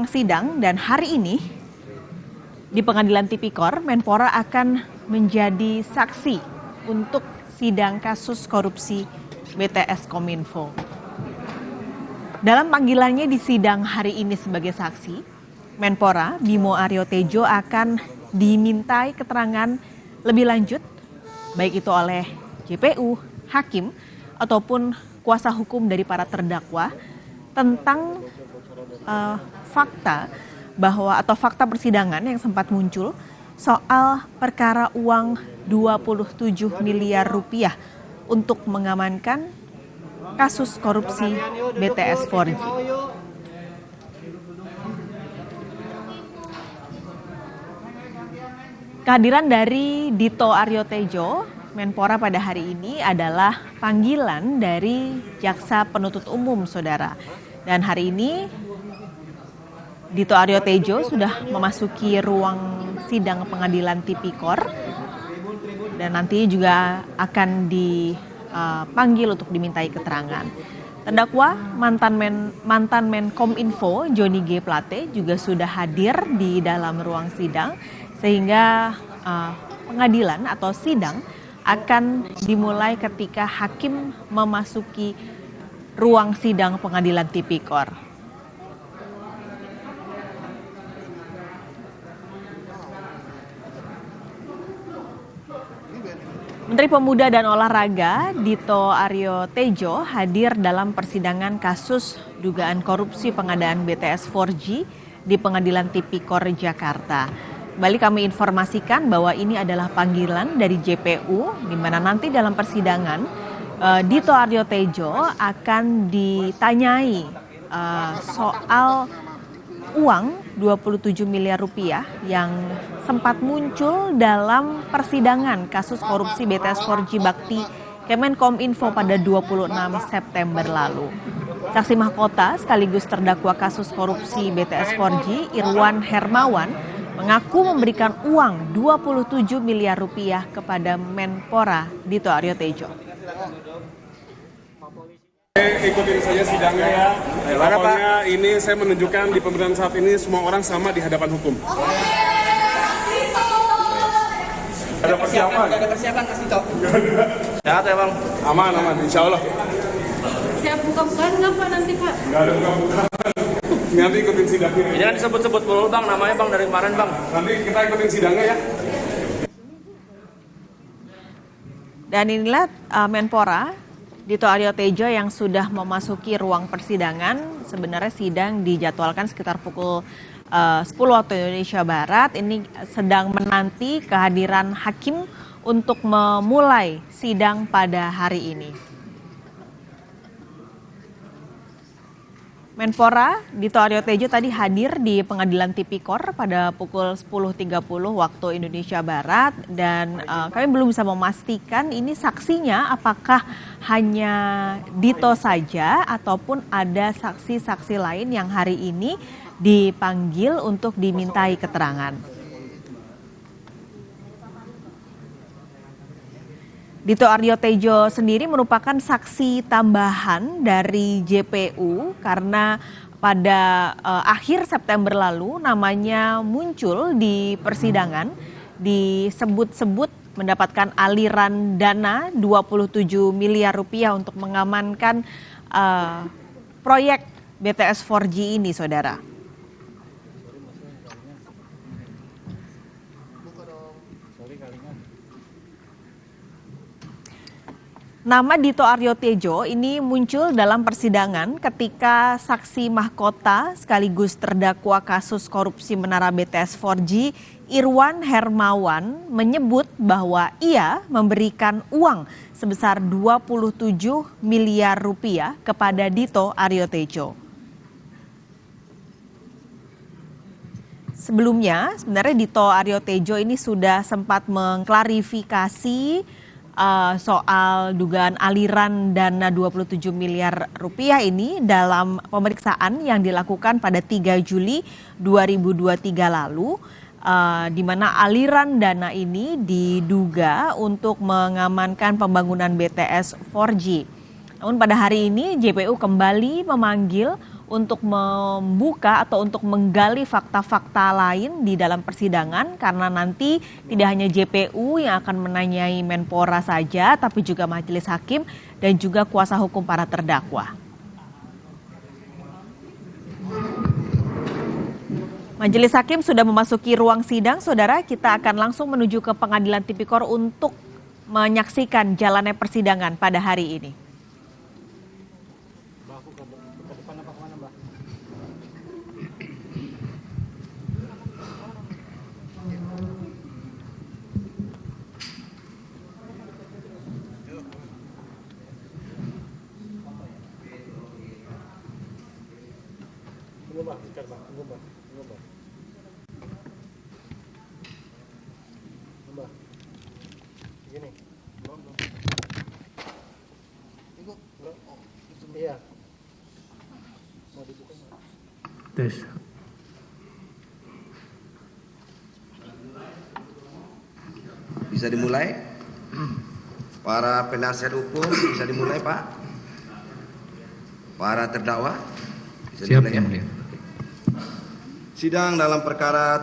sidang dan hari ini di Pengadilan Tipikor, Menpora akan menjadi saksi untuk sidang kasus korupsi BTS Kominfo. Dalam panggilannya di sidang hari ini sebagai saksi, Menpora Bimo Aryo Tejo akan dimintai keterangan lebih lanjut, baik itu oleh JPU, hakim, ataupun kuasa hukum dari para terdakwa tentang fakta persidangan yang sempat muncul soal perkara uang 27 miliar rupiah untuk mengamankan kasus korupsi BTS 4G. Kehadiran dari Dito Aryo Tejo Menpora pada hari ini adalah panggilan dari Jaksa Penuntut Umum, Saudara. Dan hari ini Dito Aryo Tejo sudah memasuki ruang sidang Pengadilan Tipikor dan nanti juga akan dipanggil untuk dimintai keterangan. Terdakwa mantan Menkominfo Johnny G. Plate juga sudah hadir di dalam ruang sidang sehingga pengadilan atau sidang akan dimulai ketika hakim memasuki ruang sidang Pengadilan Tipikor. Menteri Pemuda dan Olahraga Dito Aryo Tejo hadir dalam persidangan kasus dugaan korupsi pengadaan BTS 4G di Pengadilan Tipikor Jakarta. Kembali kami informasikan bahwa ini adalah panggilan dari JPU, di mana nanti dalam persidangan Dito Aryo Tejo akan ditanyai soal uang 27 miliar rupiah yang sempat muncul dalam persidangan kasus korupsi BTS 4G Bakti Kemenkominfo pada 26 September lalu. Saksi mahkota sekaligus terdakwa kasus korupsi BTS 4G Irwan Hermawan mengaku memberikan uang 27 miliar rupiah kepada Menpora Dito Aryo Tejo. Ikutin saja sidangnya ya. Pokoknya ini saya menunjukkan di pemerintahan saat ini semua orang sama di hadapan hukum. Ada persiapan? Ada persiapan Mas Dito. Sehat ya Bang? Aman, insya Allah. Siap buka-bukaan nggak Pak nanti Pak? Nggak ada buka-bukaan. Nanti ikutin sidangnya. Ini kan disebut-sebut dulu Bang, namanya Bang dari kemarin Bang. Nanti kita ikutin sidangnya ya. Dan inilah Menpora Dito Aryo Tejo yang sudah memasuki ruang persidangan. Sebenarnya sidang dijadwalkan sekitar pukul 10 waktu Indonesia Barat. Ini sedang menanti kehadiran hakim untuk memulai sidang pada hari ini. Menpora Dito Aryo Tejo tadi hadir di Pengadilan Tipikor pada pukul 10.30 waktu Indonesia Barat dan kami belum bisa memastikan ini saksinya apakah hanya Dito saja ataupun ada saksi-saksi lain yang hari ini dipanggil untuk dimintai keterangan. Dito Aryo Tejo sendiri merupakan saksi tambahan dari JPU karena pada akhir September lalu namanya muncul di persidangan disebut-sebut mendapatkan aliran dana 27 miliar rupiah untuk mengamankan proyek BTS 4G ini, Saudara. Nama Dito Aryo Tejo ini muncul dalam persidangan ketika saksi mahkota sekaligus terdakwa kasus korupsi menara BTS 4G Irwan Hermawan menyebut bahwa ia memberikan uang sebesar 27 miliar rupiah kepada Dito Aryo Tejo. Sebelumnya sebenarnya Dito Aryo Tejo ini sudah sempat mengklarifikasi soal dugaan aliran dana 27 miliar rupiah ini dalam pemeriksaan yang dilakukan pada 3 Juli 2023 lalu, di mana aliran dana ini diduga untuk mengamankan pembangunan BTS 4G. Namun pada hari ini JPU kembali memanggil untuk membuka atau untuk menggali fakta-fakta lain di dalam persidangan, karena nanti tidak hanya JPU yang akan menanyai Menpora saja, tapi juga majelis hakim dan juga kuasa hukum para terdakwa. Majelis hakim sudah memasuki ruang sidang, saudara. Kita akan langsung menuju ke Pengadilan Tipikor untuk menyaksikan jalannya persidangan pada hari ini. Tes. Bisa dimulai? Para penasihat hukum bisa dimulai, Pak? Para terdakwa bisa Siap, dimulai, Yang Mulia. Sidang dalam perkara